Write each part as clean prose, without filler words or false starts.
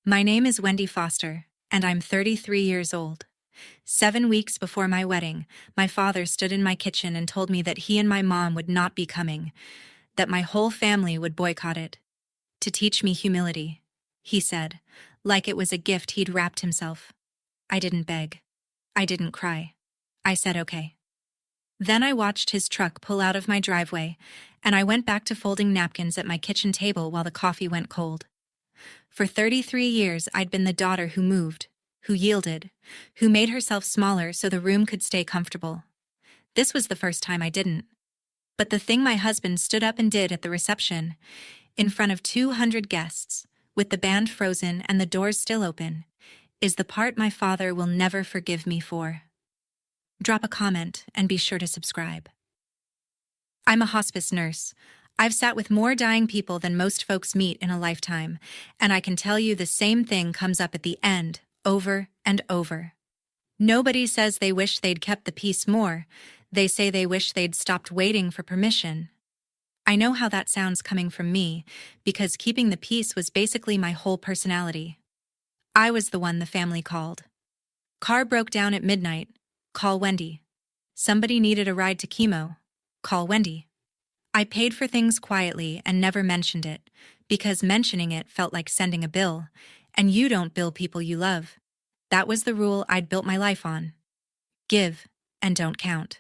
My name is Wendy Foster, and I'm 33 years old. 7 weeks before my wedding, my father stood in my kitchen and told me that he and my mom would not be coming, that my whole family would boycott it. To teach me humility, he said, like it was a gift he'd wrapped himself. I didn't beg. I didn't cry. I said okay. Then I watched his truck pull out of my driveway, and I went back to folding napkins at my kitchen table while the coffee went cold. For 33 years, I'd been the daughter who moved, who yielded, who made herself smaller so the room could stay comfortable. This was the first time I didn't. But the thing my husband stood up and did at the reception, in front of 200 guests, with the band frozen and the doors still open, is the part my father will never forgive me for. Drop a comment and be sure to subscribe. I'm a hospice nurse. I've sat with more dying people than most folks meet in a lifetime, and I can tell you the same thing comes up at the end, over and over. Nobody says they wish they'd kept the peace more. They say they wish they'd stopped waiting for permission. I know how that sounds coming from me, because keeping the peace was basically my whole personality. I was the one the family called. Car broke down at midnight. Call Wendy. Somebody needed a ride to chemo. Call Wendy. I paid for things quietly and never mentioned it, because mentioning it felt like sending a bill, and you don't bill people you love. That was the rule I'd built my life on. Give, and don't count.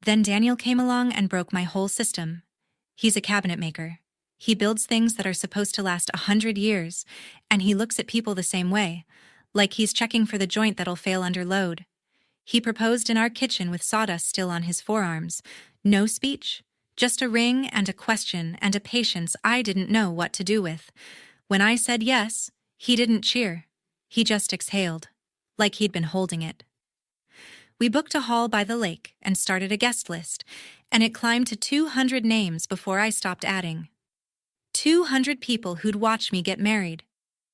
Then Daniel came along and broke my whole system. He's a cabinet maker. He builds things that are supposed to last 100 years, and he looks at people the same way, like he's checking for the joint that'll fail under load. He proposed in our kitchen with sawdust still on his forearms. No speech, just a ring and a question and a patience I didn't know what to do with. When I said yes, he didn't cheer. He just exhaled, like he'd been holding it. We booked a hall by the lake and started a guest list, and it climbed to 200 names before I stopped adding. 200 people who'd watch me get married.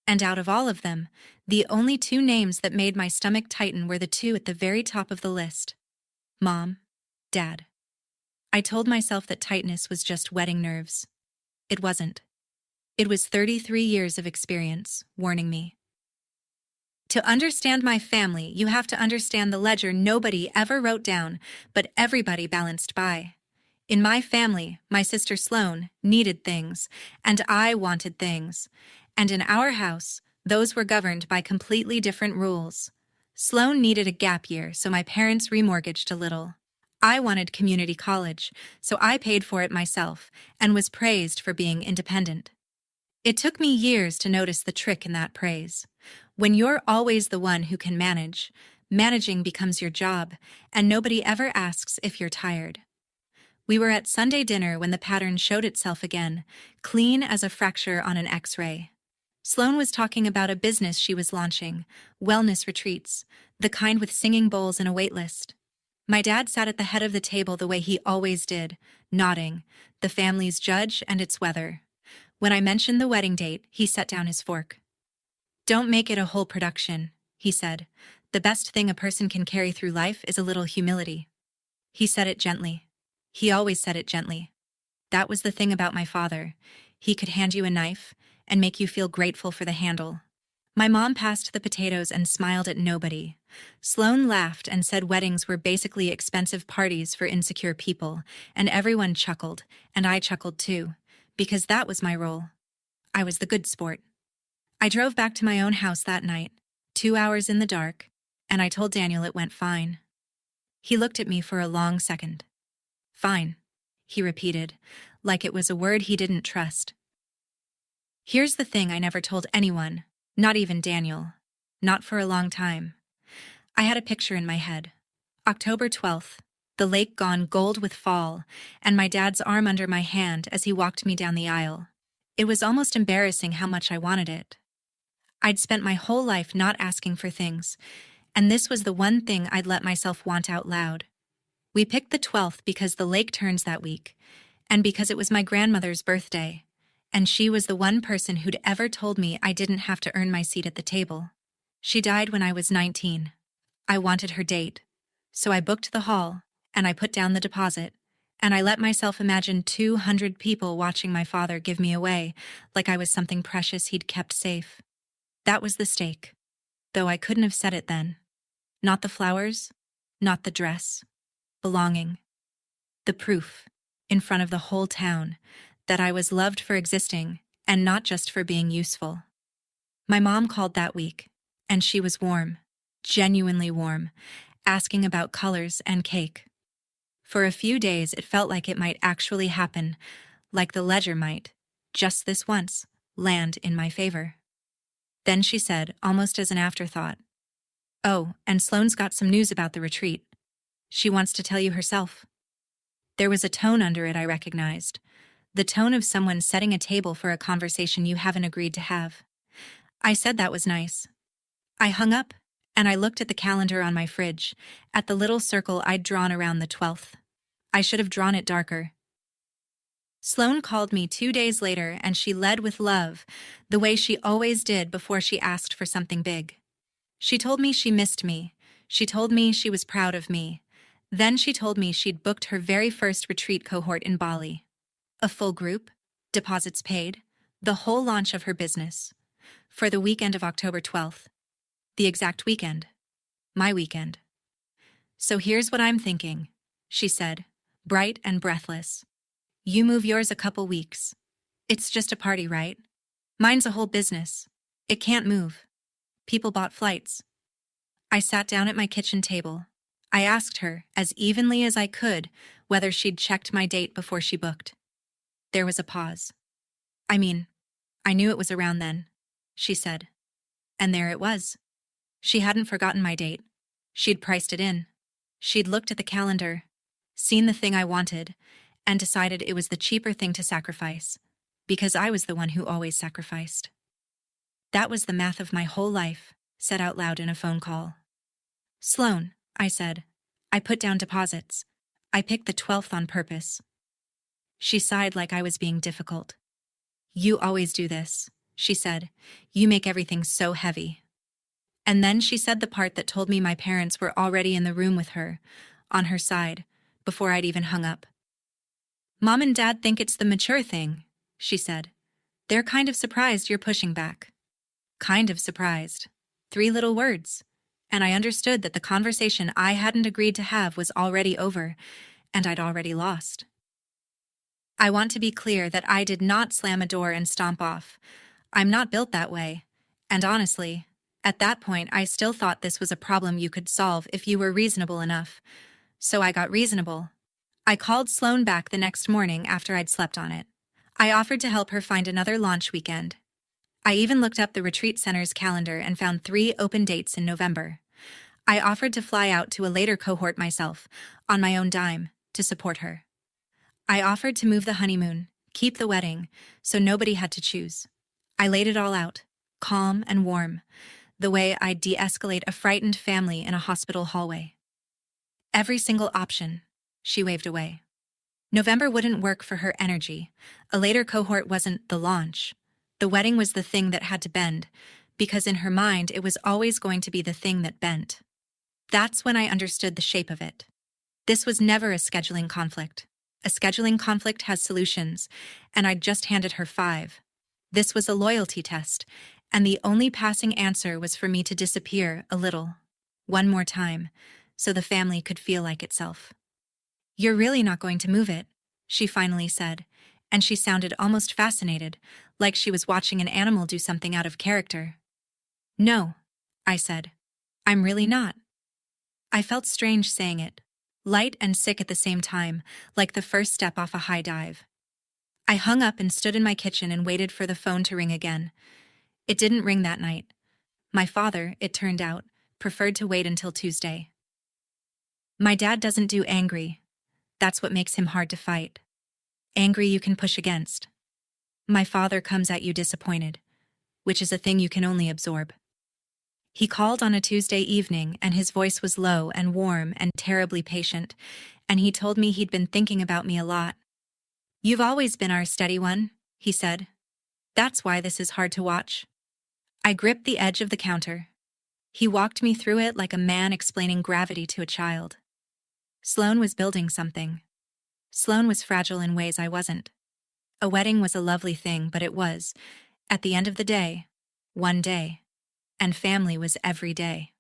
And out of all of them, the only two names that made my stomach tighten were the two at the very top of the list. Mom, Dad. I told myself that tightness was just wedding nerves. It wasn't. It was 33 years of experience, warning me. To understand my family, you have to understand the ledger nobody ever wrote down, but everybody balanced by. In my family, my sister Sloane needed things, and I wanted things. And in our house, those were governed by completely different rules. Sloane needed a gap year, so my parents remortgaged a little. I wanted community college, so I paid for it myself and was praised for being independent. It took me years to notice the trick in that praise. When you're always the one who can manage, managing becomes your job, and nobody ever asks if you're tired. We were at Sunday dinner when the pattern showed itself again, clean as a fracture on an X-ray. Sloane was talking about a business she was launching, wellness retreats, the kind with singing bowls and a wait list. My dad sat at the head of the table the way he always did, nodding, the family's judge and its weather. When I mentioned the wedding date, he set down his fork. Don't make it a whole production, he said. The best thing a person can carry through life is a little humility. He said it gently. He always said it gently. That was the thing about my father. He could hand you a knife and make you feel grateful for the handle. My mom passed the potatoes and smiled at nobody. Sloane laughed and said weddings were basically expensive parties for insecure people, and everyone chuckled, and I chuckled too, because that was my role. I was the good sport. I drove back to my own house that night, 2 hours in the dark, and I told Daniel it went fine. He looked at me for a long second. Fine, he repeated, like it was a word he didn't trust. Here's the thing I never told anyone, not even Daniel. Not for a long time. I had a picture in my head. October 12th, the lake gone gold with fall, and my dad's arm under my hand as he walked me down the aisle. It was almost embarrassing how much I wanted it. I'd spent my whole life not asking for things, and this was the one thing I'd let myself want out loud. We picked the 12th because the lake turns that week, and because it was my grandmother's birthday, and she was the one person who'd ever told me I didn't have to earn my seat at the table. She died when I was 19. I wanted her date, so I booked the hall, and I put down the deposit, and I let myself imagine 200 people watching my father give me away like I was something precious he'd kept safe. That was the stake, though I couldn't have said it then. Not the flowers, not the dress. Belonging. The proof, in front of the whole town, that I was loved for existing and not just for being useful. My mom called that week, and she was warm, genuinely warm, asking about colors and cake. For a few days, it felt like it might actually happen, like the ledger might, just this once, land in my favor. Then she said, almost as an afterthought, "Oh, and Sloane's got some news about the retreat. She wants to tell you herself." There was a tone under it I recognized, the tone of someone setting a table for a conversation you haven't agreed to have. I said that was nice. I hung up, and I looked at the calendar on my fridge, at the little circle I'd drawn around the 12th. I should have drawn it darker. Sloane called me 2 days later, and she led with love, the way she always did before she asked for something big. She told me she missed me. She told me she was proud of me. Then she told me she'd booked her very first retreat cohort in Bali. A full group, deposits paid, the whole launch of her business. For the weekend of October 12th. The exact weekend. My weekend. "So here's what I'm thinking," she said, bright and breathless. "You move yours a couple weeks. It's just a party, right? Mine's a whole business. It can't move. People bought flights." I sat down at my kitchen table. I asked her, as evenly as I could, whether she'd checked my date before she booked. There was a pause. "I mean, I knew it was around then," she said. And there it was. She hadn't forgotten my date. She'd priced it in. She'd looked at the calendar, seen the thing I wanted, and decided it was the cheaper thing to sacrifice, because I was the one who always sacrificed. That was the math of my whole life, said out loud in a phone call. "Sloane," I said. "I put down deposits. I picked the 12th on purpose." She sighed like I was being difficult. "You always do this," she said. "You make everything so heavy." And then she said the part that told me my parents were already in the room with her, on her side, before I'd even hung up. "Mom and Dad think it's the mature thing," she said. "They're kind of surprised you're pushing back." Kind of surprised. 3 little words. And I understood that the conversation I hadn't agreed to have was already over, and I'd already lost. I want to be clear that I did not slam a door and stomp off. I'm not built that way. And honestly, at that point I still thought this was a problem you could solve if you were reasonable enough. So I got reasonable. I called Sloane back the next morning after I'd slept on it. I offered to help her find another launch weekend. I even looked up the retreat center's calendar and found 3 open dates in November. I offered to fly out to a later cohort myself, on my own dime, to support her. I offered to move the honeymoon, keep the wedding, so nobody had to choose. I laid it all out, calm and warm, the way I'd de-escalate a frightened family in a hospital hallway. Every single option, she waved away. November wouldn't work for her energy. A later cohort wasn't the launch. The wedding was the thing that had to bend, because in her mind it was always going to be the thing that bent. That's when I understood the shape of it. This was never a scheduling conflict. A scheduling conflict has solutions, and I'd just handed her 5. This was a loyalty test, and the only passing answer was for me to disappear a little, one more time, so the family could feel like itself. "You're really not going to move it," she finally said, and she sounded almost fascinated, like she was watching an animal do something out of character. "No," I said. "I'm really not." I felt strange saying it, light and sick at the same time, like the first step off a high dive. I hung up and stood in my kitchen and waited for the phone to ring again. It didn't ring that night. My father, it turned out, preferred to wait until Tuesday. My dad doesn't do angry. That's what makes him hard to fight. Angry you can push against. My father comes at you disappointed, which is a thing you can only absorb. He called on a Tuesday evening, and his voice was low and warm and terribly patient, and he told me he'd been thinking about me a lot. "You've always been our steady one," he said. "That's why this is hard to watch." I gripped the edge of the counter. He walked me through it like a man explaining gravity to a child. Sloane was building something. Sloane was fragile in ways I wasn't. A wedding was a lovely thing, but it was, at the end of the day, one day. and family was every day.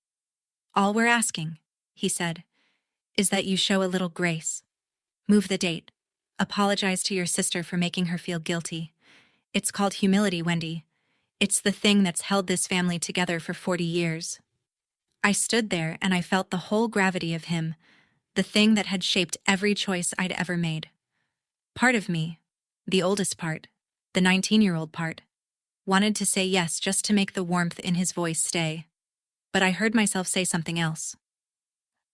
"All we're asking," he said, "is that you show a little grace. Move the date. Apologize to your sister for making her feel guilty. It's called humility, Wendy. It's the thing that's held this family together for 40 years." I stood there and I felt the whole gravity of him, the thing that had shaped every choice I'd ever made. Part of me, the oldest part, the 19-year-old part, wanted to say yes just to make the warmth in his voice stay. But I heard myself say something else.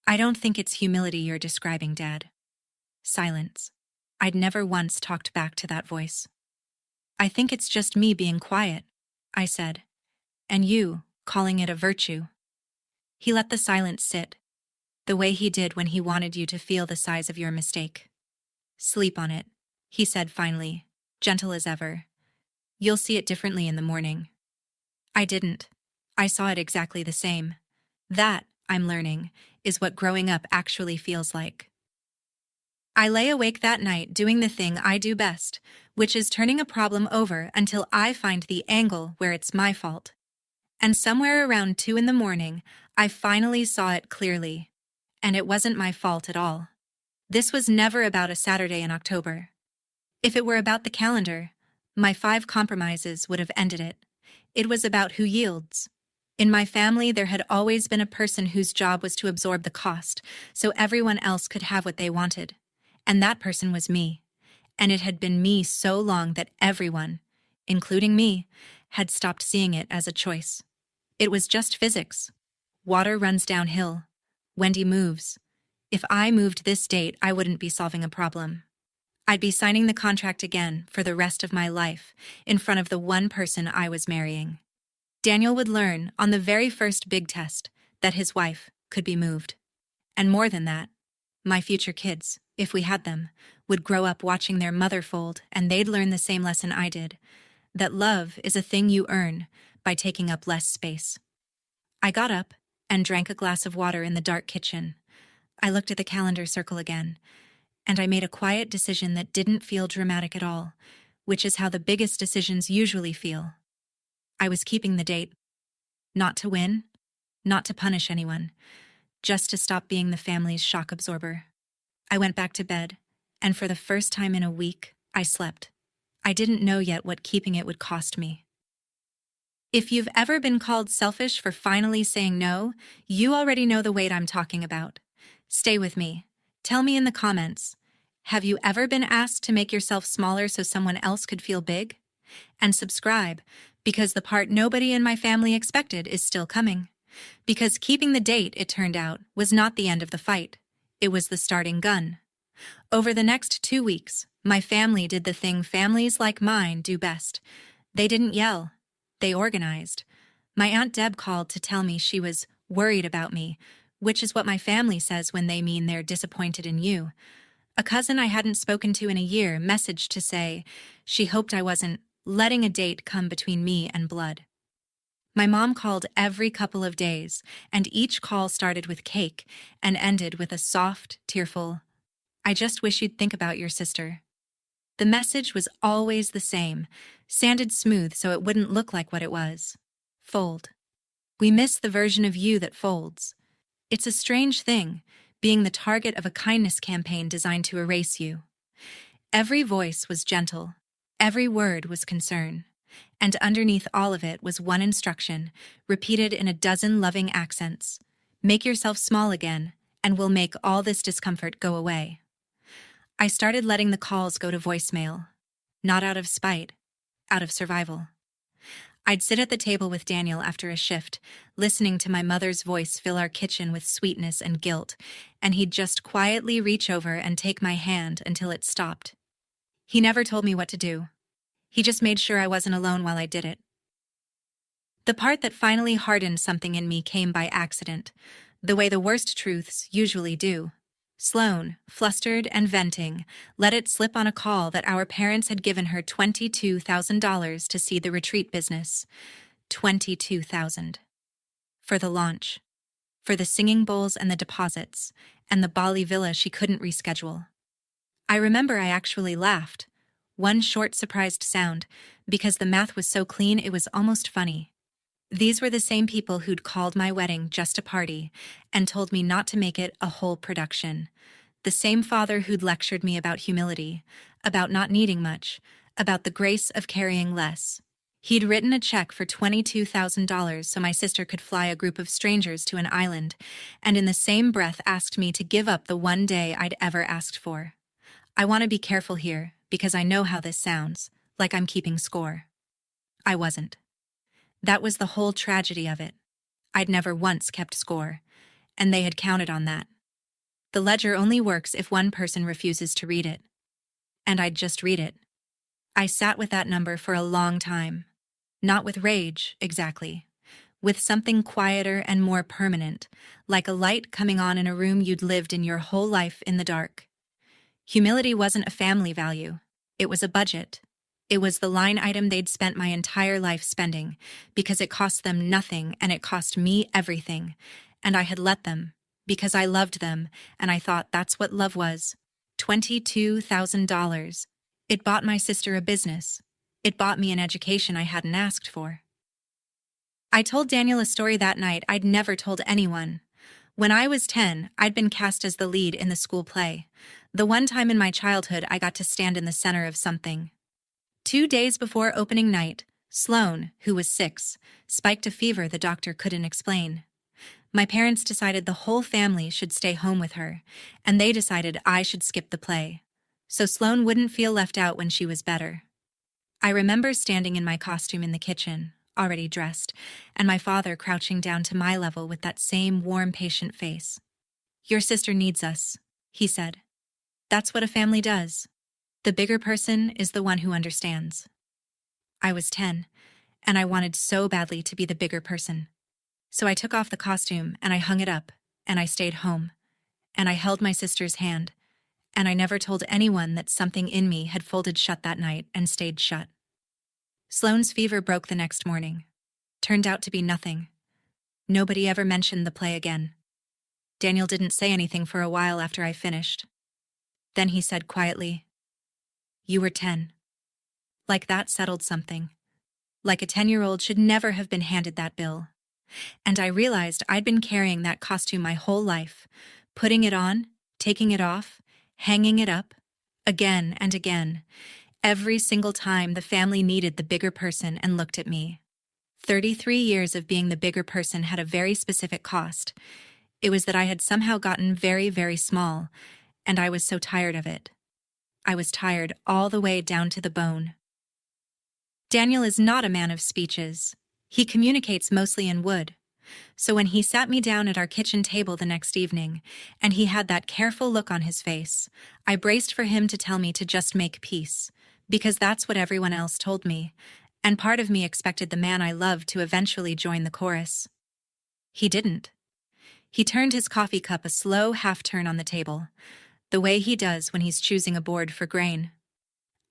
"I don't think it's humility you're describing, Dad." Silence. I'd never once talked back to that voice. "I think it's just me being quiet," I said, "and you calling it a virtue." He let the silence sit, the way he did when he wanted you to feel the size of your mistake. "Sleep on it," he said finally, gentle as ever. "You'll see it differently in the morning." I didn't. I saw it exactly the same. That, I'm learning, is what growing up actually feels like. I lay awake that night doing the thing I do best, which is turning a problem over until I find the angle where it's my fault. And somewhere around 2 in the morning, I finally saw it clearly. And it wasn't my fault at all. This was never about a Saturday in October. If it were about the calendar, my 5 compromises would have ended it. It was about who yields. In my family, there had always been a person whose job was to absorb the cost, so everyone else could have what they wanted. And that person was me. And it had been me so long that everyone, including me, had stopped seeing it as a choice. It was just physics. Water runs downhill. Wendy moves. If I moved this date, I wouldn't be solving a problem. I'd be signing the contract again for the rest of my life in front of the one person I was marrying. Daniel would learn on the very first big test that his wife could be moved. And more than that, my future kids, if we had them, would grow up watching their mother fold, and they'd learn the same lesson I did, that love is a thing you earn by taking up less space. I got up and drank a glass of water in the dark kitchen. I looked at the calendar circle again, and I made a quiet decision that didn't feel dramatic at all, which is how the biggest decisions usually feel. I was keeping the date. Not to win, not to punish anyone, just to stop being the family's shock absorber. I went back to bed, and for the first time in a week, I slept. I didn't know yet what keeping it would cost me. If you've ever been called selfish for finally saying no, you already know the weight I'm talking about. Stay with me. Tell me in the comments. Have you ever been asked to make yourself smaller so someone else could feel big? And subscribe, because the part nobody in my family expected is still coming. Because keeping the date, it turned out, was not the end of the fight. It was the starting gun. Over the next 2 weeks, my family did the thing families like mine do best. They didn't yell. They organized. My Aunt Deb called to tell me she was worried about me, which is what my family says when they mean they're disappointed in you. A cousin I hadn't spoken to in a year messaged to say she hoped I wasn't letting a date come between me and blood. My mom called every couple of days, and each call started with cake and ended with a soft, tearful, "I just wish you'd think about your sister." The message was always the same, sanded smooth so it wouldn't look like what it was. Fold. We miss the version of you that folds. It's a strange thing, being the target of a kindness campaign designed to erase you. Every voice was gentle. Every word was concern. And underneath all of it was one instruction, repeated in a dozen loving accents. Make yourself small again, and we'll make all this discomfort go away. I started letting the calls go to voicemail. Not out of spite, out of survival. I'd sit at the table with Daniel after a shift, listening to my mother's voice fill our kitchen with sweetness and guilt, and he'd just quietly reach over and take my hand until it stopped. He never told me what to do. He just made sure I wasn't alone while I did it. The part that finally hardened something in me came by accident, the way the worst truths usually do. Sloane, flustered and venting, let it slip on a call that our parents had given her $22,000 to see the retreat business. $22,000. For the launch. For the singing bowls and the deposits, and the Bali villa she couldn't reschedule. I remember I actually laughed. One short surprised sound, because the math was so clean it was almost funny. These were the same people who'd called my wedding just a party and told me not to make it a whole production. The same father who'd lectured me about humility, about not needing much, about the grace of carrying less. He'd written a check for $22,000 so my sister could fly a group of strangers to an island, and in the same breath asked me to give up the one day I'd ever asked for. I want to be careful here, because I know how this sounds, like I'm keeping score. I wasn't. That was the whole tragedy of it. I'd never once kept score, and they had counted on that. The ledger only works if one person refuses to read it. And I'd just read it. I sat with that number for a long time. Not with rage, exactly. With something quieter and more permanent, like a light coming on in a room you'd lived in your whole life in the dark. Humility wasn't a family value. It was a budget. It was the line item they'd spent my entire life spending, because it cost them nothing and it cost me everything. And I had let them, because I loved them, and I thought that's what love was. $22,000. It bought my sister a business. It bought me an education I hadn't asked for. I told Daniel a story that night I'd never told anyone. When I was 10, I'd been cast as the lead in the school play. The one time in my childhood I got to stand in the center of something. 2 days before opening night, Sloane, who was 6, spiked a fever the doctor couldn't explain. My parents decided the whole family should stay home with her, and they decided I should skip the play, so Sloane wouldn't feel left out when she was better. I remember standing in my costume in the kitchen, already dressed, and my father crouching down to my level with that same warm, patient face. "Your sister needs us," he said. "That's what a family does. The bigger person is the one who understands." I was 10, and I wanted so badly to be the bigger person. So I took off the costume and I hung it up, and I stayed home, and I held my sister's hand, and I never told anyone that something in me had folded shut that night and stayed shut. Sloane's fever broke the next morning. Turned out to be nothing. Nobody ever mentioned the play again. Daniel didn't say anything for a while after I finished. Then he said quietly, "You were 10. Like that settled something. Like a 10-year-old should never have been handed that bill. And I realized I'd been carrying that costume my whole life, putting it on, taking it off, hanging it up, again and again, every single time the family needed the bigger person and looked at me. 33 years of being the bigger person had a very specific cost. It was that I had somehow gotten very, very small, and I was so tired of it. I was tired all the way down to the bone. Daniel is not a man of speeches. He communicates mostly in wood. So when he sat me down at our kitchen table the next evening, and he had that careful look on his face, I braced for him to tell me to just make peace, because that's what everyone else told me, and part of me expected the man I loved to eventually join the chorus. He didn't. He turned his coffee cup a slow half-turn on the table, the way he does when he's choosing a board for grain.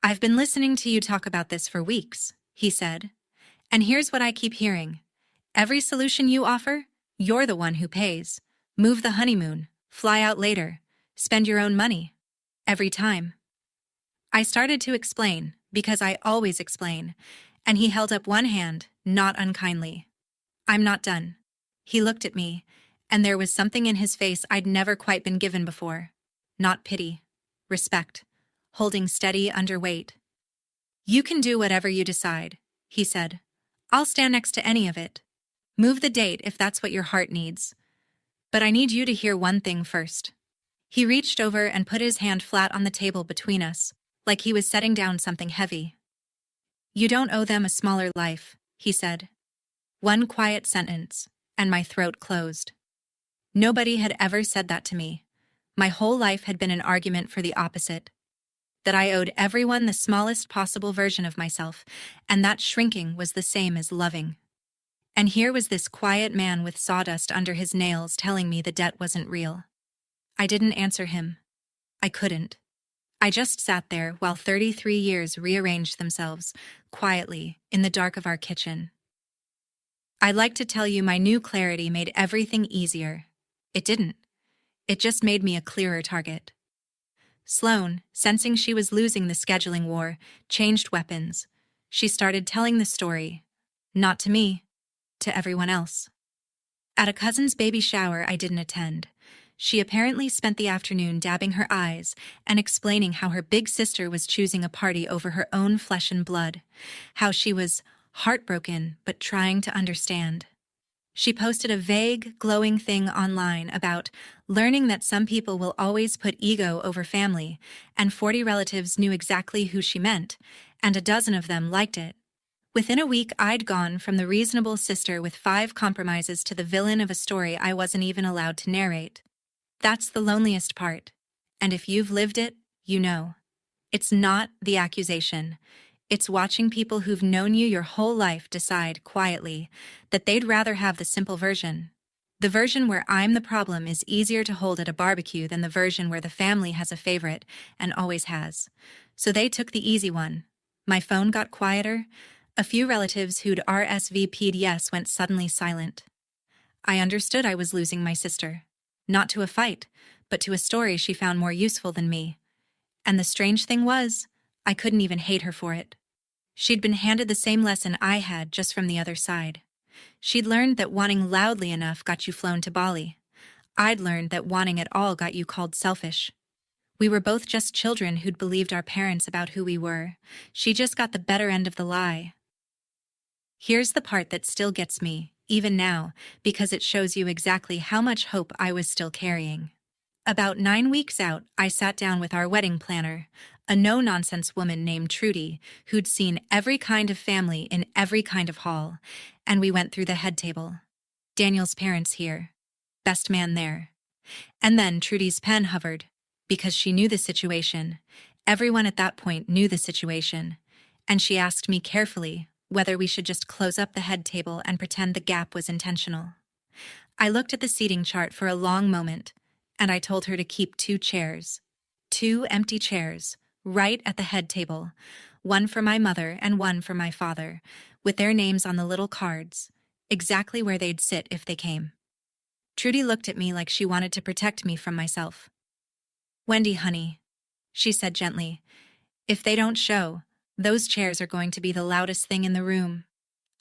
"I've been listening to you talk about this for weeks," he said, "and here's what I keep hearing. Every solution you offer, you're the one who pays. Move the honeymoon, fly out later, spend your own money. Every time." I started to explain, because I always explain, and he held up one hand, not unkindly. "I'm not done." He looked at me, and there was something in his face I'd never quite been given before. Not pity. Respect. Holding steady under weight. "You can do whatever you decide," he said. "I'll stand next to any of it. Move the date if that's what your heart needs. But I need you to hear one thing first." He reached over and put his hand flat on the table between us, like he was setting down something heavy. "You don't owe them a smaller life," he said. One quiet sentence, and my throat closed. Nobody had ever said that to me. My whole life had been an argument for the opposite. That I owed everyone the smallest possible version of myself, and that shrinking was the same as loving. And here was this quiet man with sawdust under his nails telling me the debt wasn't real. I didn't answer him. I couldn't. I just sat there while 33 years rearranged themselves, quietly, in the dark of our kitchen. I'd like to tell you my new clarity made everything easier. It didn't. It just made me a clearer target. Sloane, sensing she was losing the scheduling war, changed weapons. She started telling the story. Not to me. to everyone else. At a cousin's baby shower I didn't attend, she apparently spent the afternoon dabbing her eyes and explaining how her big sister was choosing a party over her own flesh and blood, how she was heartbroken but trying to understand. She posted a vague, glowing thing online about learning that some people will always put ego over family, and 40 relatives knew exactly who she meant, and a dozen of them liked it. Within a week, I'd gone from the reasonable sister with 5 compromises to the villain of a story I wasn't even allowed to narrate. That's the loneliest part. And if you've lived it, you know. It's not the accusation. It's watching people who've known you your whole life decide, quietly, that they'd rather have the simple version. The version where I'm the problem is easier to hold at a barbecue than the version where the family has a favorite, and always has. So they took the easy one. My phone got quieter. A few relatives who'd RSVP'd yes went suddenly silent. I understood I was losing my sister. Not to a fight, but to a story she found more useful than me. And the strange thing was, I couldn't even hate her for it. She'd been handed the same lesson I had, just from the other side. She'd learned that wanting loudly enough got you flown to Bali. I'd learned that wanting it all got you called selfish. We were both just children who'd believed our parents about who we were. She just got the better end of the lie. Here's the part that still gets me, even now, because it shows you exactly how much hope I was still carrying. About 9 weeks out, I sat down with our wedding planner, a no-nonsense woman named Trudy, who'd seen every kind of family in every kind of hall, and we went through the head table. Daniel's parents here. Best man there. And then Trudy's pen hovered, because she knew the situation. Everyone at that point knew the situation. And she asked me carefully whether we should just close up the head table and pretend the gap was intentional. I looked at the seating chart for a long moment, and I told her to keep 2 chairs. 2 empty chairs, right at the head table, one for my mother and one for my father, with their names on the little cards, exactly where they'd sit if they came. Trudy looked at me like she wanted to protect me from myself. "Wendy, honey," she said gently, "if they don't show, those chairs are going to be the loudest thing in the room."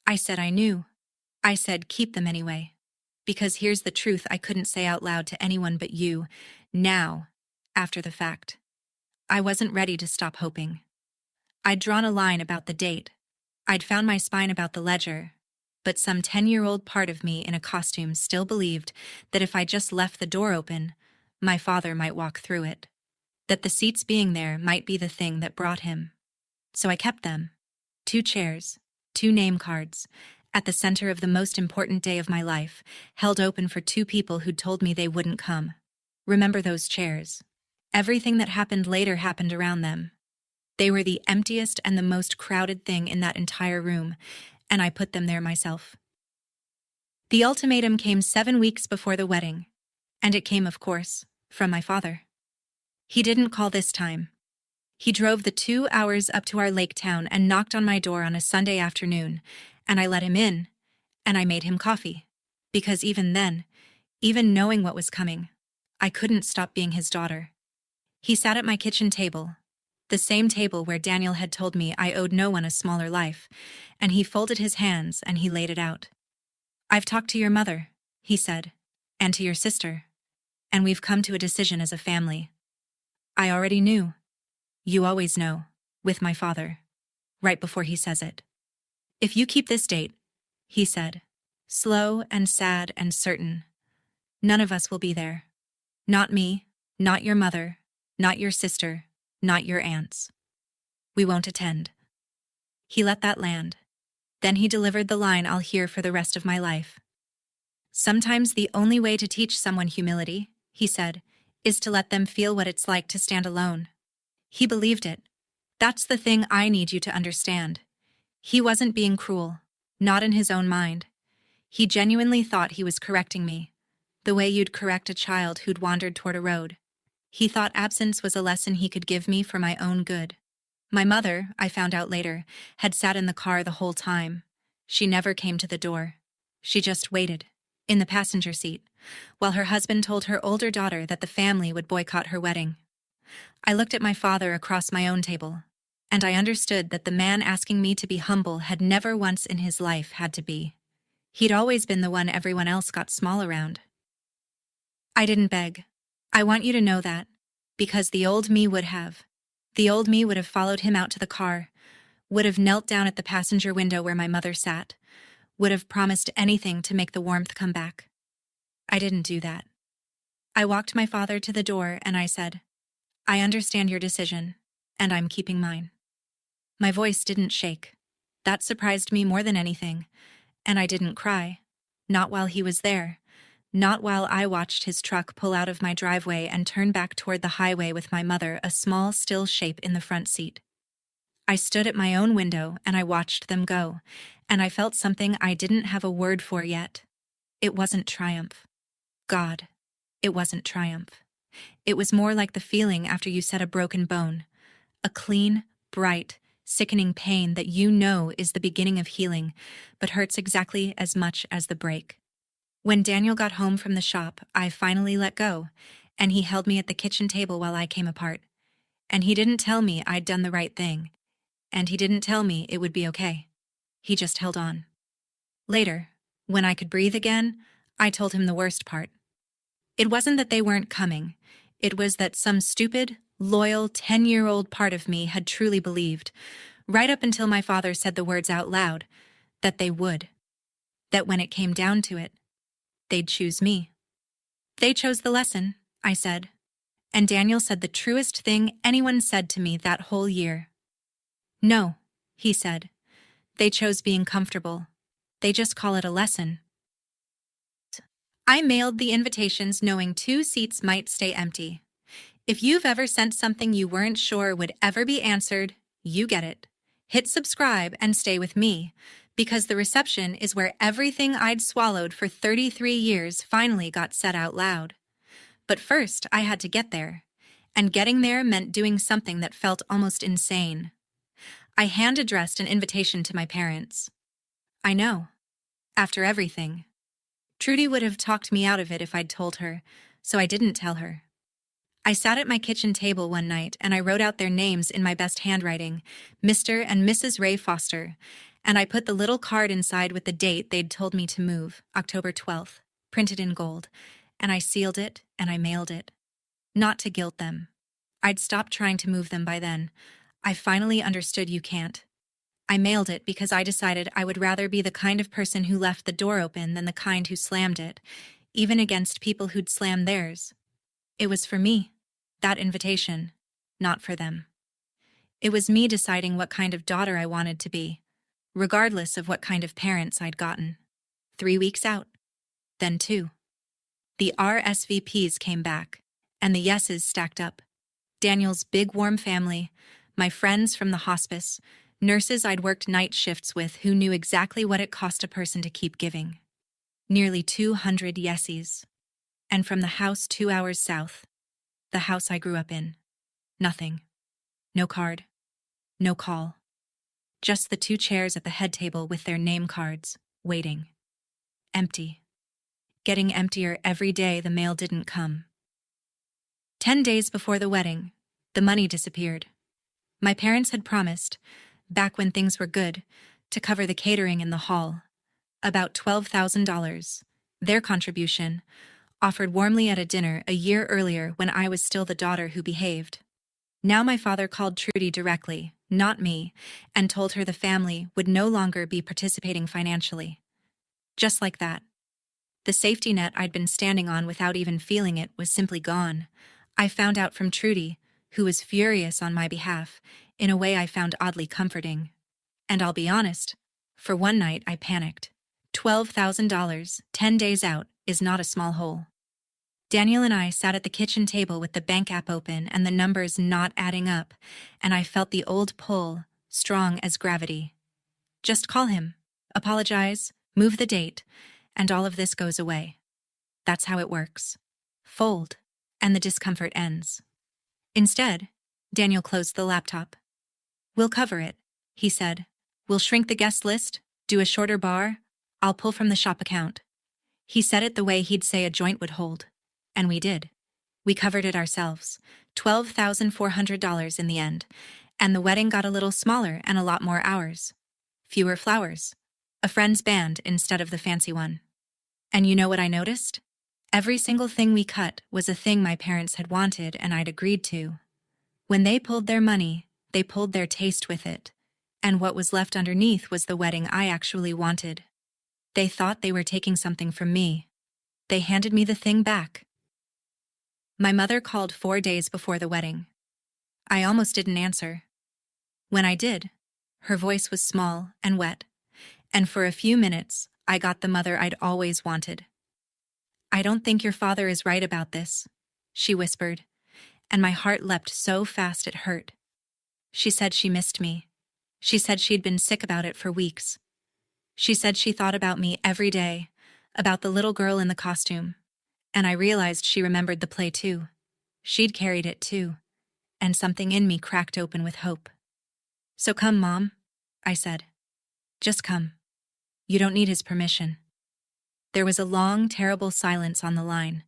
I said I knew. I said keep them anyway. Because here's the truth I couldn't say out loud to anyone but you, now, after the fact. I wasn't ready to stop hoping. I'd drawn a line about the date. I'd found my spine about the ledger. But some 10-year-old part of me in a costume still believed that if I just left the door open, my father might walk through it. That the seats being there might be the thing that brought him. So I kept them. 2 chairs, 2 name cards, at the center of the most important day of my life, held open for 2 people who'd told me they wouldn't come. Remember those chairs. Everything that happened later happened around them. They were the emptiest and the most crowded thing in that entire room, and I put them there myself. The ultimatum came 7 weeks before the wedding, and it came, of course, from my father. He didn't call this time. He drove the 2 hours up to our lake town and knocked on my door on a Sunday afternoon, and I let him in, and I made him coffee. Because even then, even knowing what was coming, I couldn't stop being his daughter. He sat at my kitchen table, the same table where Daniel had told me I owed no one a smaller life, and he folded his hands and he laid it out. "I've talked to your mother," he said, "and to your sister, and we've come to a decision as a family. I already knew. You always know, with my father, right before he says it. If you keep this date," he said, slow and sad and certain, "none of us will be there. Not me, not your mother, not your sister, not your aunts. We won't attend." He let that land. Then he delivered the line I'll hear for the rest of my life. "Sometimes the only way to teach someone humility," he said, "is to let them feel what it's like to stand alone." He believed it. That's the thing I need you to understand. He wasn't being cruel, not in his own mind. He genuinely thought he was correcting me, the way you'd correct a child who'd wandered toward a road. He thought absence was a lesson he could give me for my own good. My mother, I found out later, had sat in the car the whole time. She never came to the door. She just waited, in the passenger seat, while her husband told her older daughter that the family would boycott her wedding. I looked at my father across my own table, and I understood that the man asking me to be humble had never once in his life had to be. He'd always been the one everyone else got small around. I didn't beg. I want you to know that. Because the old me would have. The old me would have followed him out to the car, would have knelt down at the passenger window where my mother sat, would have promised anything to make the warmth come back. I didn't do that. I walked my father to the door and I said, I understand your decision, and I'm keeping mine. My voice didn't shake. That surprised me more than anything, and I didn't cry. Not while he was there. Not while I watched his truck pull out of my driveway and turn back toward the highway with my mother, a small, still shape in the front seat. I stood at my own window and I watched them go, and I felt something I didn't have a word for yet. It wasn't triumph. God, it wasn't triumph. It was more like the feeling after you set a broken bone. A clean, bright, sickening pain that you know is the beginning of healing, but hurts exactly as much as the break. When Daniel got home from the shop, I finally let go, and he held me at the kitchen table while I came apart. And he didn't tell me I'd done the right thing, and he didn't tell me it would be okay. He just held on. Later, when I could breathe again, I told him the worst part. It wasn't that they weren't coming. It was that some stupid, loyal 10-year-old part of me had truly believed, right up until my father said the words out loud, that they would. That when it came down to it, they'd choose me. They chose the lesson, I said. And Daniel said the truest thing anyone said to me that whole year. No, he said. They chose being comfortable. They just call it a lesson. I mailed the invitations knowing 2 seats might stay empty. If you've ever sent something you weren't sure would ever be answered, you get it. Hit subscribe and stay with me, because the reception is where everything I'd swallowed for 33 years finally got said out loud. But first, I had to get there. And getting there meant doing something that felt almost insane. I hand-addressed an invitation to my parents. I know. After everything. Trudy would have talked me out of it if I'd told her, so I didn't tell her. I sat at my kitchen table one night and I wrote out their names in my best handwriting, Mr. and Mrs. Ray Foster, and I put the little card inside with the date they'd told me to move, October 12th, printed in gold, and I sealed it and I mailed it. Not to guilt them. I'd stopped trying to move them by then. I finally understood you can't. I mailed it because I decided I would rather be the kind of person who left the door open than the kind who slammed it, even against people who'd slammed theirs. It was for me, that invitation, not for them. It was me deciding what kind of daughter I wanted to be, regardless of what kind of parents I'd gotten. 3 weeks out. Then 2. The RSVPs came back, and the yeses stacked up. Daniel's big warm family, my friends from the hospice, nurses I'd worked night shifts with who knew exactly what it cost a person to keep giving. Nearly 200 yeses. And from the house 2 hours south, the house I grew up in, nothing. No card. No call. Just the 2 chairs at the head table with their name cards, waiting. Empty. Getting emptier every day the mail didn't come. 10 days before the wedding, the money disappeared. My parents had promised, back when things were good, to cover the catering in the hall. About $12,000. Their contribution, offered warmly at a dinner a year earlier when I was still the daughter who behaved. Now my father called Trudy directly, not me, and told her the family would no longer be participating financially. Just like that. The safety net I'd been standing on without even feeling it was simply gone. I found out from Trudy, who was furious on my behalf, in a way I found oddly comforting. And I'll be honest, for one night I panicked. $12,000, 10 days out, is not a small hole. Daniel and I sat at the kitchen table with the bank app open and the numbers not adding up, and I felt the old pull, strong as gravity. Just call him, apologize, move the date, and all of this goes away. That's how it works. Fold, and the discomfort ends. Instead, Daniel closed the laptop. We'll cover it, he said. We'll shrink the guest list, do a shorter bar. I'll pull from the shop account. He said it the way he'd say a joint would hold. And we did. We covered it ourselves. $12,400 in the end. And the wedding got a little smaller and a lot more hours. Fewer flowers. a friend's band instead of the fancy one. And you know what I noticed? Every single thing we cut was a thing my parents had wanted and I'd agreed to. When they pulled their money, they pulled their taste with it, and what was left underneath was the wedding I actually wanted. They thought they were taking something from me. They handed me the thing back. My mother called 4 days before the wedding. I almost didn't answer. When I did, her voice was small and wet, and for a few minutes, I got the mother I'd always wanted. "I don't think your father is right about this," she whispered, and my heart leapt so fast it hurt. She said she missed me. She said she'd been sick about it for weeks. She said she thought about me every day, about the little girl in the costume, and I realized she remembered the play too. She'd carried it too, and something in me cracked open with hope. "So come, Mom," I said. "Just come. You don't need his permission." There was a long, terrible silence on the line,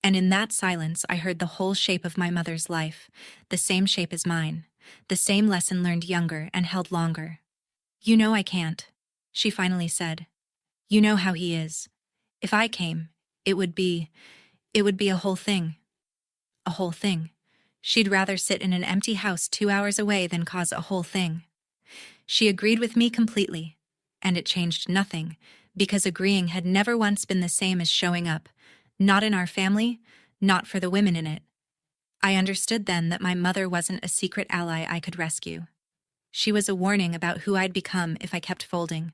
and in that silence I heard the whole shape of my mother's life, the same shape as mine, the same lesson learned younger and held longer. "You know I can't," she finally said. "You know how he is. If I came, it would be a whole thing. A whole thing. She'd rather sit in an empty house 2 hours away than cause a whole thing." She agreed with me completely, and it changed nothing, because agreeing had never once been the same as showing up, not in our family, not for the women in it. I understood then that my mother wasn't a secret ally I could rescue. She was a warning about who I'd become if I kept folding,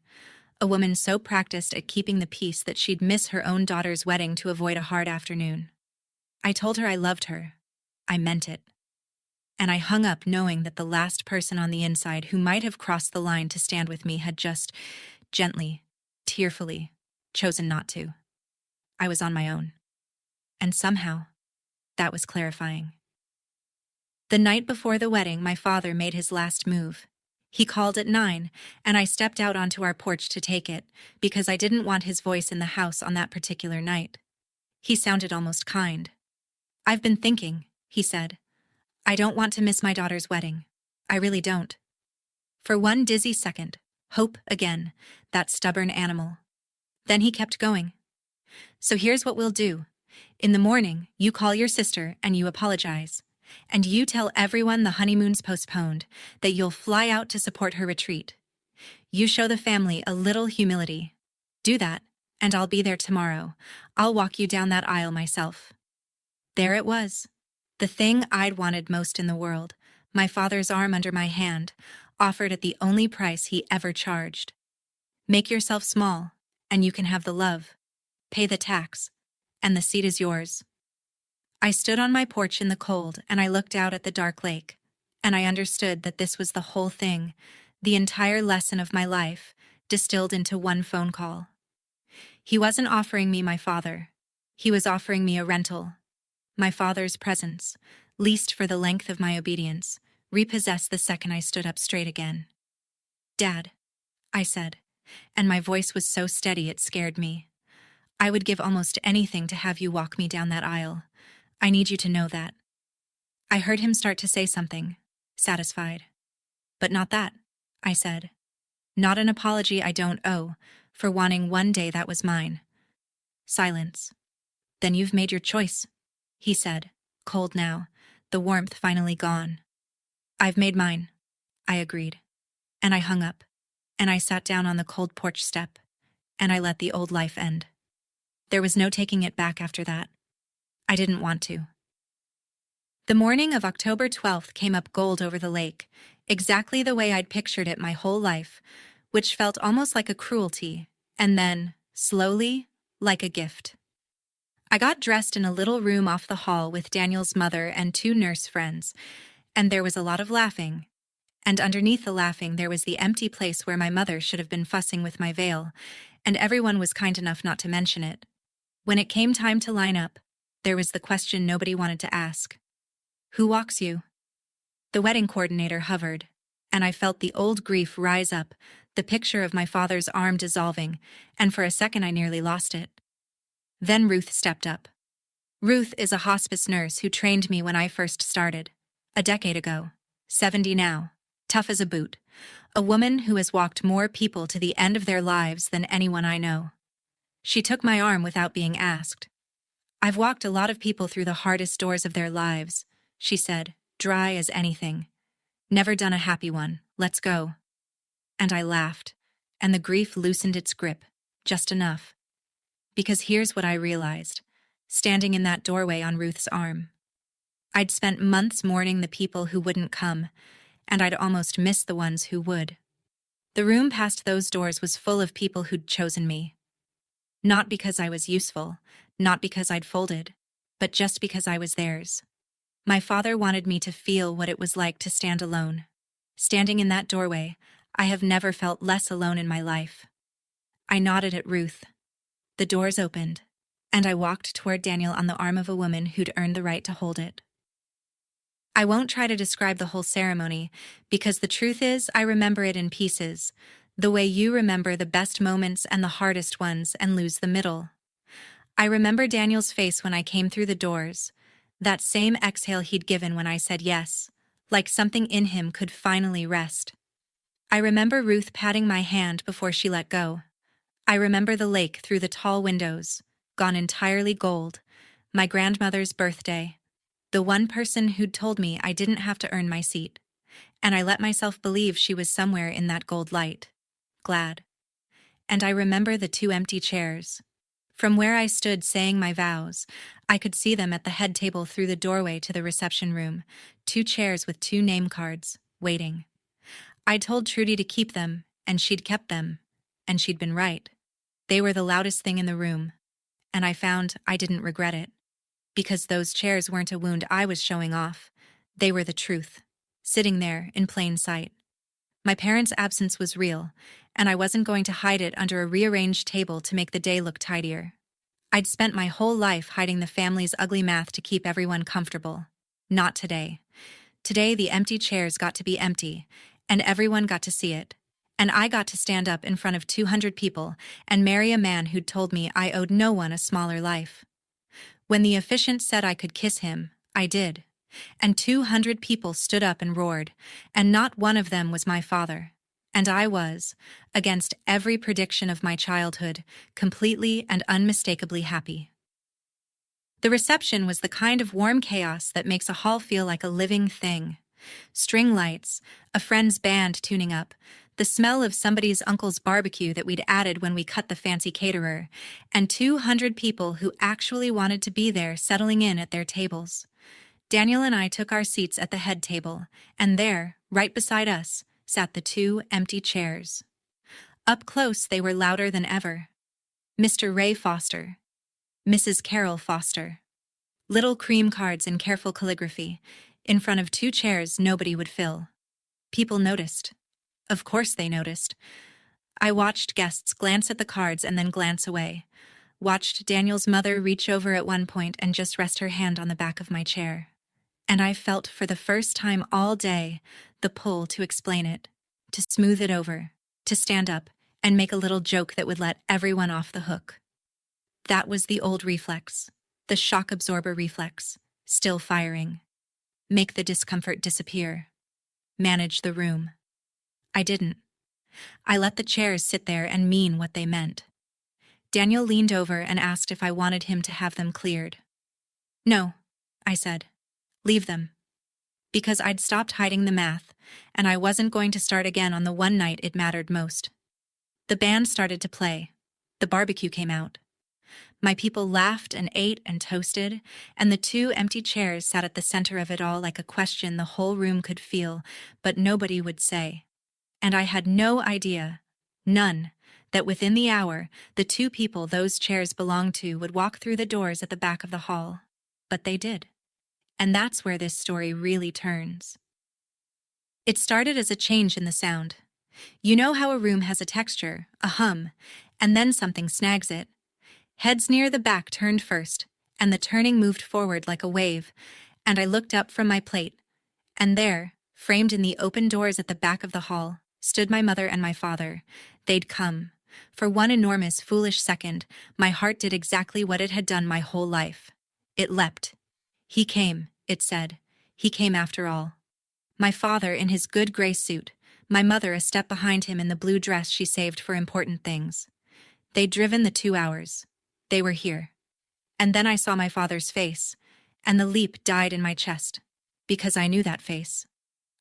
a woman so practiced at keeping the peace that she'd miss her own daughter's wedding to avoid a hard afternoon. I told her I loved her. I meant it. And I hung up knowing that the last person on the inside who might have crossed the line to stand with me had just, gently, tearfully, chosen not to. I was on my own. And somehow, that was clarifying. The night before the wedding, my father made his last move. He called at 9, and I stepped out onto our porch to take it, because I didn't want his voice in the house on that particular night. He sounded almost kind. "I've been thinking," he said. "I don't want to miss my daughter's wedding. I really don't." For one dizzy second, hope again, that stubborn animal. Then he kept going. "So here's what we'll do. In the morning, you call your sister and you apologize. And you tell everyone the honeymoon's postponed, that you'll fly out to support her retreat. You show the family a little humility. Do that, and I'll be there tomorrow. I'll walk you down that aisle myself." There it was. The thing I'd wanted most in the world, my father's arm under my hand, offered at the only price he ever charged. Make yourself small, and you can have the love. Pay the tax, and the seat is yours. I stood on my porch in the cold, and I looked out at the dark lake, and I understood that this was the whole thing, the entire lesson of my life, distilled into one phone call. He wasn't offering me my father. He was offering me a rental. My father's presence, leased for the length of my obedience, repossessed the second I stood up straight again. "Dad," I said, and my voice was so steady it scared me. "I would give almost anything to have you walk me down that aisle. I need you to know that." I heard him start to say something, satisfied. "But not that," I said. "Not an apology I don't owe, for wanting one day that was mine." Silence. "Then you've made your choice," he said, cold now, the warmth finally gone. "I've made mine," I agreed. And I hung up, and I sat down on the cold porch step, and I let the old life end. There was no taking it back after that. I didn't want to. The morning of October 12th came up gold over the lake, exactly the way I'd pictured it my whole life, which felt almost like a cruelty, and then, slowly, like a gift. I got dressed in a little room off the hall with Daniel's mother and 2 nurse friends, and there was a lot of laughing. And underneath the laughing there was the empty place where my mother should have been fussing with my veil, and everyone was kind enough not to mention it. When it came time to line up, there was the question nobody wanted to ask. "Who walks you?" The wedding coordinator hovered, and I felt the old grief rise up, the picture of my father's arm dissolving, and for a second I nearly lost it. Then Ruth stepped up. Ruth is a hospice nurse who trained me when I first started, a decade ago, 70 now, tough as a boot, A woman who has walked more people to the end of their lives than anyone I know. She took my arm without being asked. "I've walked a lot of people through the hardest doors of their lives," she said, dry as anything. "Never done a happy one. Let's go." And I laughed, and the grief loosened its grip, just enough. Because here's what I realized, standing in that doorway on Ruth's arm. I'd spent months mourning the people who wouldn't come, and I'd almost missed the ones who would. The room past those doors was full of people who'd chosen me. Not because I was useful, not because I'd folded, but just because I was theirs. My father wanted me to feel what it was like to stand alone. Standing in that doorway, I have never felt less alone in my life. I nodded at Ruth. The doors opened, and I walked toward Daniel on the arm of a woman who'd earned the right to hold it. I won't try to describe the whole ceremony, because the truth is I remember it in pieces, the way you remember the best moments and the hardest ones and lose the middle. I remember Daniel's face when I came through the doors, that same exhale he'd given when I said yes, like something in him could finally rest. I remember Ruth patting my hand before she let go. I remember the lake through the tall windows, gone entirely gold, my grandmother's birthday, the one person who'd told me I didn't have to earn my seat, and I let myself believe she was somewhere in that gold light, glad. And I remember the 2 empty chairs. From where I stood saying my vows, I could see them at the head table through the doorway to the reception room, 2 chairs with 2 name cards, waiting. I told Trudy to keep them, and she'd kept them, and she'd been right. They were the loudest thing in the room, and I found I didn't regret it. Because those chairs weren't a wound I was showing off. They were the truth, sitting there in plain sight. My parents' absence was real, and I wasn't going to hide it under a rearranged table to make the day look tidier. I'd spent my whole life hiding the family's ugly math to keep everyone comfortable. Not today. Today the empty chairs got to be empty, and everyone got to see it. And I got to stand up in front of 200 people and marry a man who'd told me I owed no one a smaller life. When the officiant said I could kiss him, I did. And 200 people stood up and roared, and not one of them was my father. And I was, against every prediction of my childhood, completely and unmistakably happy. The reception was the kind of warm chaos that makes a hall feel like a living thing. String lights, a friend's band tuning up, the smell of somebody's uncle's barbecue that we'd added when we cut the fancy caterer, and 200 people who actually wanted to be there settling in at their tables. Daniel and I took our seats at the head table, and there, right beside us, sat the 2 empty chairs. Up close they were louder than ever. Mr. Ray Foster, Mrs. Carol Foster. Little cream cards in careful calligraphy, in front of 2 chairs nobody would fill. People noticed. Of course they noticed. I watched guests glance at the cards and then glance away. Watched Daniel's mother reach over at one point and just rest her hand on the back of my chair. And I felt for the first time all day the pull to explain it, to smooth it over, to stand up and make a little joke that would let everyone off the hook. That was the old reflex, the shock absorber reflex, still firing. Make the discomfort disappear. Manage the room. I didn't. I let the chairs sit there and mean what they meant. Daniel leaned over and asked if I wanted him to have them cleared. No, I said. Leave them. Because I'd stopped hiding the math, and I wasn't going to start again on the one night it mattered most. The band started to play. The barbecue came out. My people laughed and ate and toasted, and the 2 empty chairs sat at the center of it all like a question the whole room could feel, but nobody would say. And I had no idea, none, that within the hour, the 2 people those chairs belonged to would walk through the doors at the back of the hall. But they did. And that's where this story really turns. It started as a change in the sound. You know how a room has a texture, a hum, and then something snags it. Heads near the back turned first, and the turning moved forward like a wave, and I looked up from my plate, and there, framed in the open doors at the back of the hall, stood my mother and my father. They'd come. For one enormous, foolish second, my heart did exactly what it had done my whole life. It leapt. He came, it said. He came after all. My father in his good gray suit, my mother a step behind him in the blue dress she saved for important things. They'd driven the 2 hours. They were here. And then I saw my father's face, and the leap died in my chest. Because I knew that face.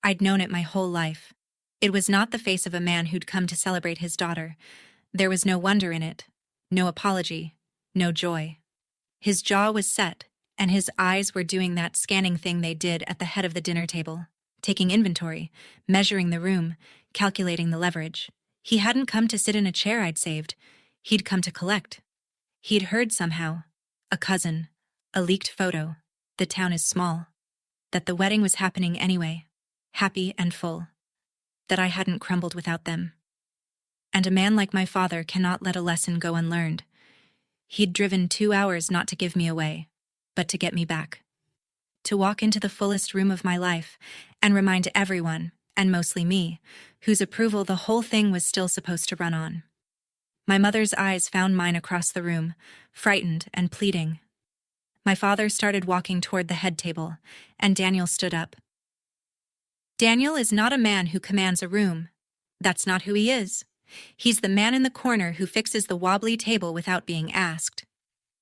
I'd known it my whole life. It was not the face of a man who'd come to celebrate his daughter. There was no wonder in it, no apology, no joy. His jaw was set, and his eyes were doing that scanning thing they did at the head of the dinner table, taking inventory, measuring the room, calculating the leverage. He hadn't come to sit in a chair I'd saved. He'd come to collect. He'd heard somehow, a cousin, a leaked photo, the town is small, that the wedding was happening anyway, happy and full, that I hadn't crumbled without them. And a man like my father cannot let a lesson go unlearned. He'd driven 2 hours not to give me away, but to get me back. To walk into the fullest room of my life and remind everyone, and mostly me, whose approval the whole thing was still supposed to run on. My mother's eyes found mine across the room, frightened and pleading. My father started walking toward the head table, and Daniel stood up. Daniel is not a man who commands a room. That's not who he is. He's the man in the corner who fixes the wobbly table without being asked.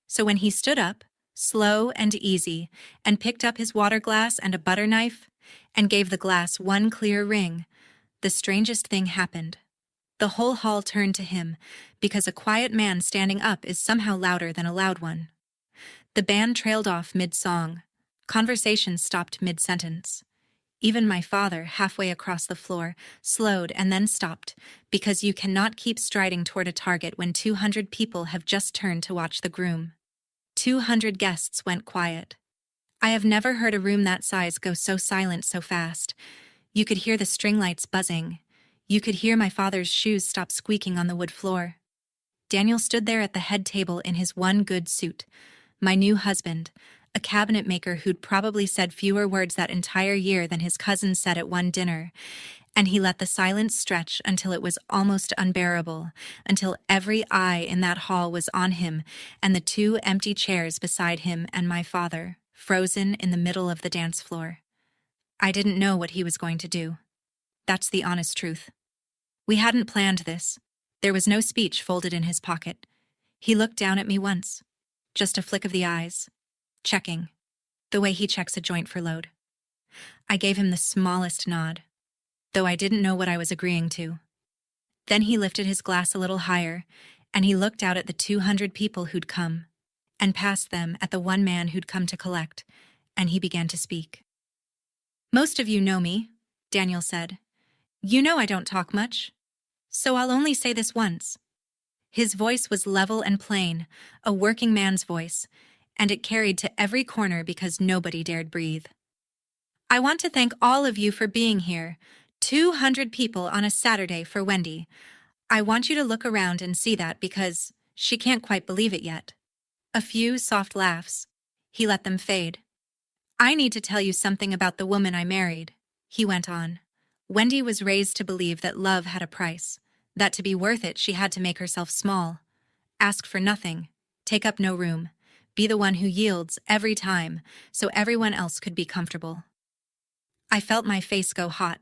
So when he stood up, slow and easy, and picked up his water glass and a butter knife, and gave the glass one clear ring, the strangest thing happened. The whole hall turned to him, because a quiet man standing up is somehow louder than a loud one. The band trailed off mid-song. Conversation stopped mid-sentence. Even my father, halfway across the floor, slowed and then stopped, because you cannot keep striding toward a target when 200 people have just turned to watch the groom. 200 guests went quiet. I have never heard a room that size go so silent so fast. You could hear the string lights buzzing. You could hear my father's shoes stop squeaking on the wood floor. Daniel stood there at the head table in his one good suit. My new husband, a cabinet maker who'd probably said fewer words that entire year than his cousin said at one dinner, and he let the silence stretch until it was almost unbearable, until every eye in that hall was on him and the 2 empty chairs beside him and my father, frozen in the middle of the dance floor. I didn't know what he was going to do. That's the honest truth. We hadn't planned this. There was no speech folded in his pocket. He looked down at me once. Just a flick of the eyes. Checking. The way he checks a joint for load. I gave him the smallest nod, though I didn't know what I was agreeing to. Then he lifted his glass a little higher, and he looked out at the 200 people who'd come, and past them at the one man who'd come to collect, and he began to speak. "Most of you know me," Daniel said. "You know I don't talk much. So I'll only say this once." His voice was level and plain, a working man's voice, and it carried to every corner because nobody dared breathe. "I want to thank all of you for being here, 200 people on a Saturday for Wendy. I want you to look around and see that because she can't quite believe it yet." A few soft laughs. He let them fade. "I need to tell you something about the woman I married," he went on. "Wendy was raised to believe that love had a price, that to be worth it she had to make herself small, ask for nothing, take up no room, be the one who yields every time so everyone else could be comfortable." I felt my face go hot.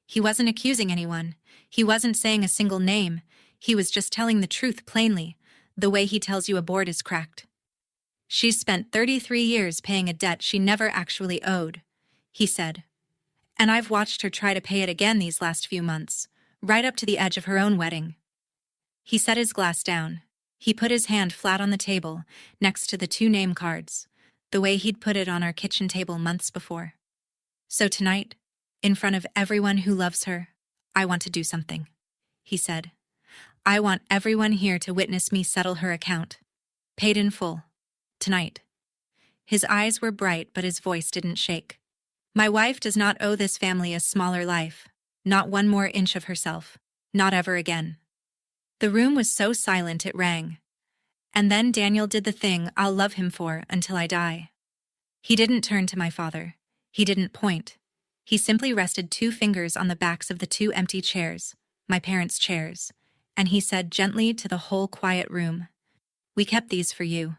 He wasn't accusing anyone. He wasn't saying a single name. He was just telling the truth plainly, the way he tells you a board is cracked. "She's spent 33 years paying a debt she never actually owed," he said. "And I've watched her try to pay it again these last few months, right up to the edge of her own wedding." He set his glass down. He put his hand flat on the table, next to the 2 name cards, the way he'd put it on our kitchen table months before. "So tonight, in front of everyone who loves her, I want to do something," he said. "I want everyone here to witness me settle her account. Paid in full. Tonight." His eyes were bright, but his voice didn't shake. "My wife does not owe this family a smaller life, not one more inch of herself, not ever again." The room was so silent it rang. And then Daniel did the thing I'll love him for until I die. He didn't turn to my father. He didn't point. He simply rested 2 fingers on the backs of the 2 empty chairs, my parents' chairs, and he said gently to the whole quiet room, "We kept these for you.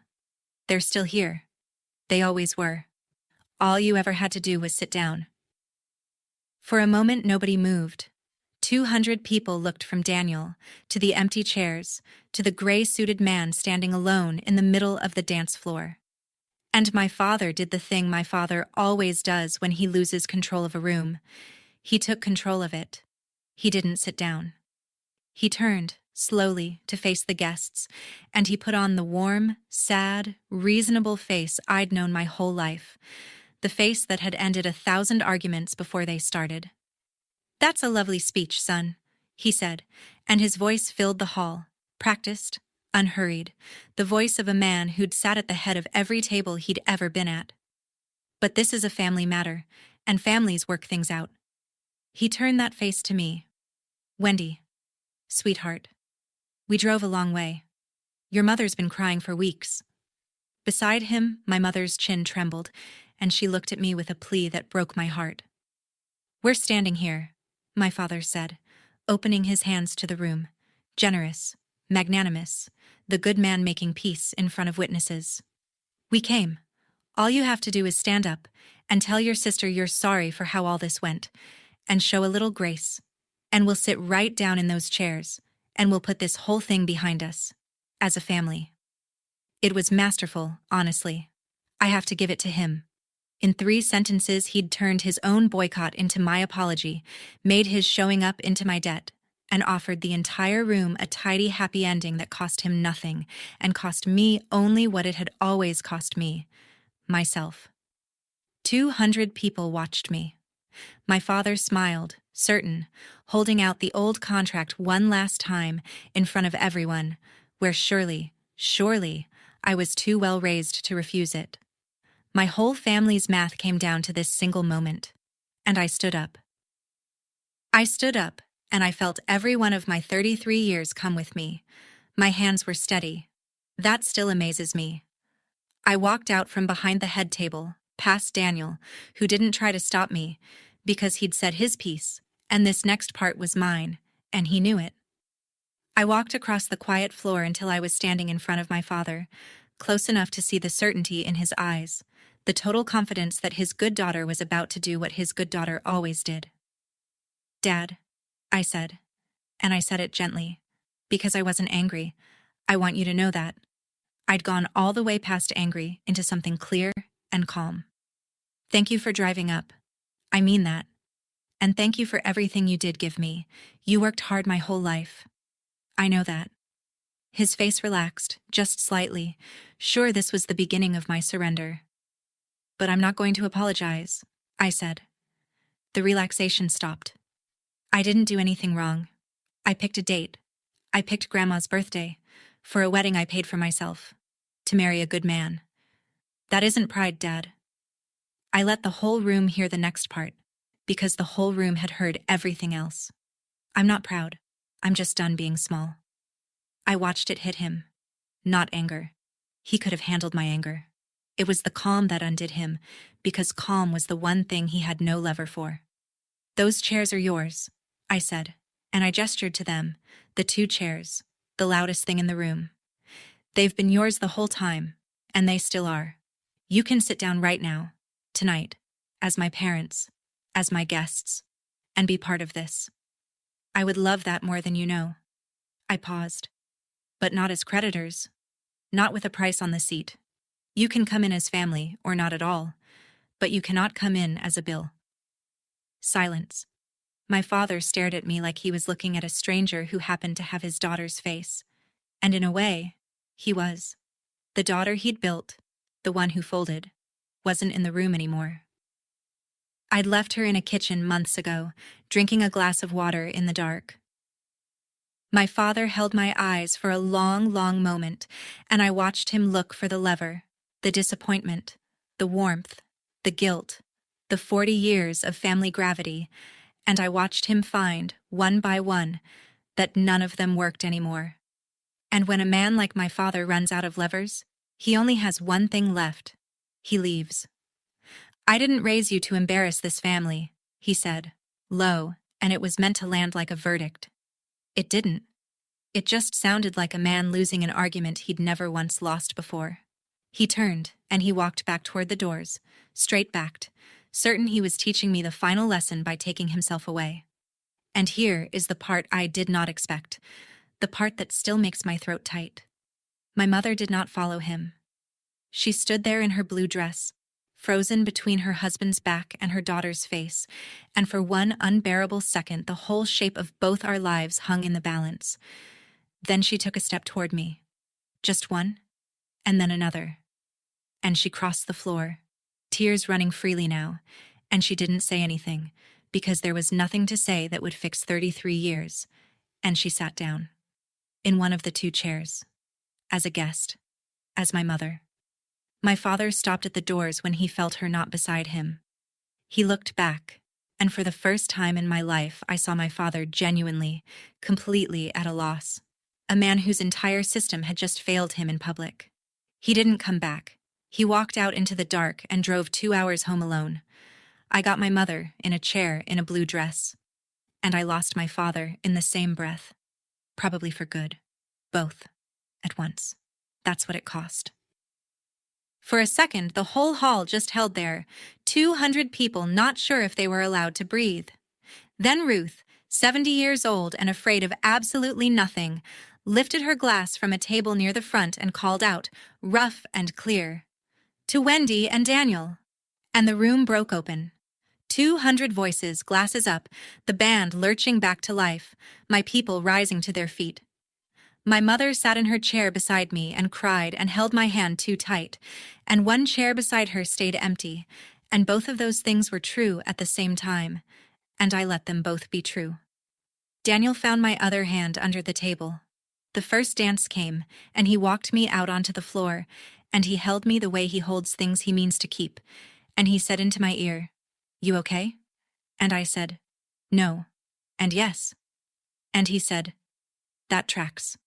They're still here. They always were. All you ever had to do was sit down." For a moment nobody moved. 200 people looked from Daniel to the empty chairs to the gray-suited man standing alone in the middle of the dance floor. And my father did the thing my father always does when he loses control of a room. He took control of it. He didn't sit down. He turned, slowly, to face the guests, and he put on the warm, sad, reasonable face I'd known my whole life, the face that had ended 1,000 arguments before they started. "That's a lovely speech, son," he said, and his voice filled the hall, practiced, unhurried, the voice of a man who'd sat at the head of every table he'd ever been at. "But this is a family matter, and families work things out." He turned that face to me. "Wendy, sweetheart, we drove a long way. Your mother's been crying for weeks." Beside him, my mother's chin trembled, and she looked at me with a plea that broke my heart. "We're standing here," my father said, opening his hands to the room, generous, magnanimous, the good man making peace in front of witnesses. "We came. All you have to do is stand up and tell your sister you're sorry for how all this went, and show a little grace, and we'll sit right down in those chairs, and we'll put this whole thing behind us, as a family." It was masterful, honestly. I have to give it to him. In 3 sentences, he'd turned his own boycott into my apology, made his showing up into my debt, and offered the entire room a tidy, happy ending that cost him nothing, and cost me only what it had always cost me, myself. 200 people watched me. My father smiled, certain, holding out the old contract one last time in front of everyone, where surely, I was too well raised to refuse it. My whole family's math came down to this single moment, and I stood up. And I felt every one of my 33 years come with me. My hands were steady. That still amazes me. I walked out from behind the head table, past Daniel, who didn't try to stop me, because he'd said his piece, and this next part was mine, and he knew it. I walked across the quiet floor until I was standing in front of my father, close enough to see the certainty in his eyes, the total confidence that his good daughter was about to do what his good daughter always did. "Dad," I said, and I said it gently, because I wasn't angry. I want you to know that. I'd gone all the way past angry into something clear and calm. "Thank you for driving up. I mean that. And thank you for everything you did give me. You worked hard my whole life. I know that." His face relaxed, just slightly, sure this was the beginning of my surrender. "But I'm not going to apologize," I said. The relaxation stopped. I didn't do anything wrong. I picked a date. I picked Grandma's birthday, for a wedding I paid for myself, to marry a good man. That isn't pride, Dad. I let the whole room hear the next part, because the whole room had heard everything else. I'm not proud. I'm just done being small. I watched it hit him. Not anger. He could have handled my anger. It was the calm that undid him, because calm was the one thing he had no lever for. "Those chairs are yours," I said, and I gestured to them, the 2 chairs, the loudest thing in the room. "They've been yours the whole time, and they still are. You can sit down right now, tonight, as my parents, as my guests, and be part of this. I would love that more than you know." I paused. "But not as creditors. Not with a price on the seat. You can come in as family, or not at all, but you cannot come in as a bill." Silence. My father stared at me like he was looking at a stranger who happened to have his daughter's face. And in a way, he was. The daughter he'd built, the one who folded, wasn't in the room anymore. I'd left her in a kitchen months ago, drinking a glass of water in the dark. My father held my eyes for a long, long moment, and I watched him look for the lever, the disappointment, the warmth, the guilt, the 40 years of family gravity, and I watched him find, one by one, that none of them worked anymore. And when a man like my father runs out of levers, he only has one thing left. He leaves. "I didn't raise you to embarrass this family," he said, low, and it was meant to land like a verdict. It didn't. It just sounded like a man losing an argument he'd never once lost before. He turned, and he walked back toward the doors, straight-backed, certain he was teaching me the final lesson by taking himself away. And here is the part I did not expect, the part that still makes my throat tight. My mother did not follow him. She stood there in her blue dress, frozen between her husband's back and her daughter's face, and for one unbearable second the whole shape of both our lives hung in the balance. Then she took a step toward me. Just one, and then another. And she crossed the floor, tears running freely now, and she didn't say anything, because there was nothing to say that would fix 33 years, and she sat down. In one of the two chairs. As a guest. As my mother. My father stopped at the doors when he felt her not beside him. He looked back, and for the first time in my life I saw my father genuinely, completely at a loss. A man whose entire system had just failed him in public. He didn't come back. He walked out into the dark and drove 2 hours home alone. I got my mother in a chair in a blue dress. And I lost my father in the same breath. Probably for good. Both. At once. That's what it cost. For a second, the whole hall just held there, 200 people not sure if they were allowed to breathe. Then Ruth, 70 years old and afraid of absolutely nothing, lifted her glass from a table near the front and called out, rough and clear, "To Wendy and Daniel." And the room broke open. 200 voices, glasses up, the band lurching back to life, my people rising to their feet. My mother sat in her chair beside me and cried and held my hand too tight, and one chair beside her stayed empty, and both of those things were true at the same time, and I let them both be true. Daniel found my other hand under the table. The first dance came, and he walked me out onto the floor, and he held me the way he holds things he means to keep, and he said into my ear, "You okay?" And I said, "No," and "Yes." And he said, "That tracks."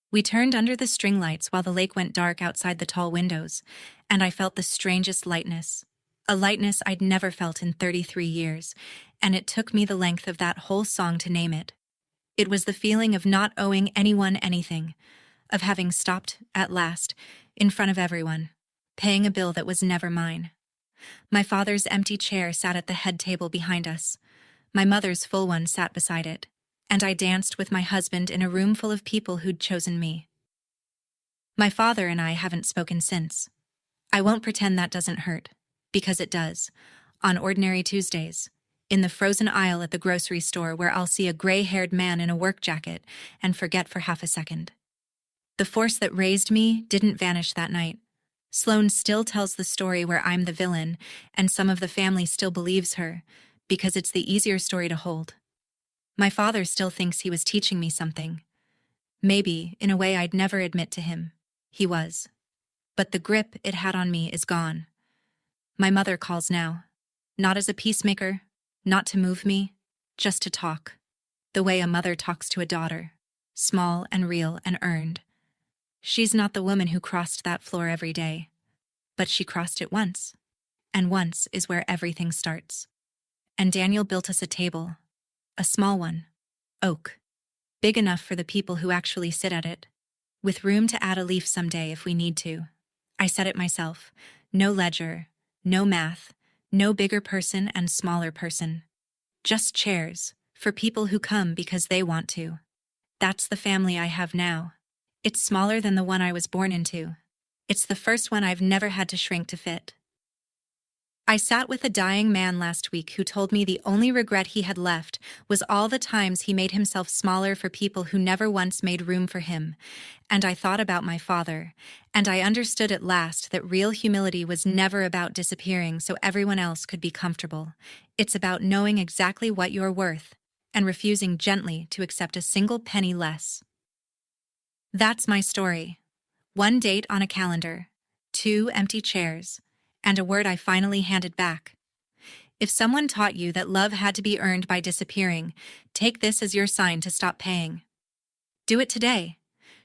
We turned under the string lights while the lake went dark outside the tall windows, and I felt the strangest lightness, a lightness I'd never felt in 33 years, and it took me the length of that whole song to name it. It was the feeling of not owing anyone anything, of having stopped, at last, in front of everyone, paying a bill that was never mine. My father's empty chair sat at the head table behind us. My mother's full one sat beside it. And I danced with my husband in a room full of people who'd chosen me. My father and I haven't spoken since. I won't pretend that doesn't hurt, because it does, on ordinary Tuesdays, in the frozen aisle at the grocery store where I'll see a gray-haired man in a work jacket and forget for half a second. The force that raised me didn't vanish that night. Sloane still tells the story where I'm the villain, and some of the family still believes her, because it's the easier story to hold. My father still thinks he was teaching me something. Maybe, in a way I'd never admit to him, he was. But the grip it had on me is gone. My mother calls now. Not as a peacemaker, not to move me, just to talk. The way a mother talks to a daughter, small and real and earned. She's not the woman who crossed that floor every day, but she crossed it once. And once is where everything starts. And Daniel built us a table. A small one, oak, big enough for the people who actually sit at it, with room to add a leaf someday if we need to. I set it myself, no ledger, no math, no bigger person and smaller person. Just chairs, for people who come because they want to. That's the family I have now. It's smaller than the one I was born into. It's the first one I've never had to shrink to fit. I sat with a dying man last week who told me the only regret he had left was all the times he made himself smaller for people who never once made room for him. And I thought about my father, and I understood at last that real humility was never about disappearing so everyone else could be comfortable. It's about knowing exactly what you're worth and refusing gently to accept a single penny less. That's my story. One date on a calendar, 2 empty chairs, and a word I finally handed back. If someone taught you that love had to be earned by disappearing, take this as your sign to stop paying. Do it today.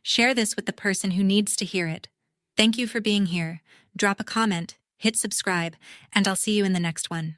Share this with the person who needs to hear it. Thank you for being here. Drop a comment, hit subscribe, and I'll see you in the next one.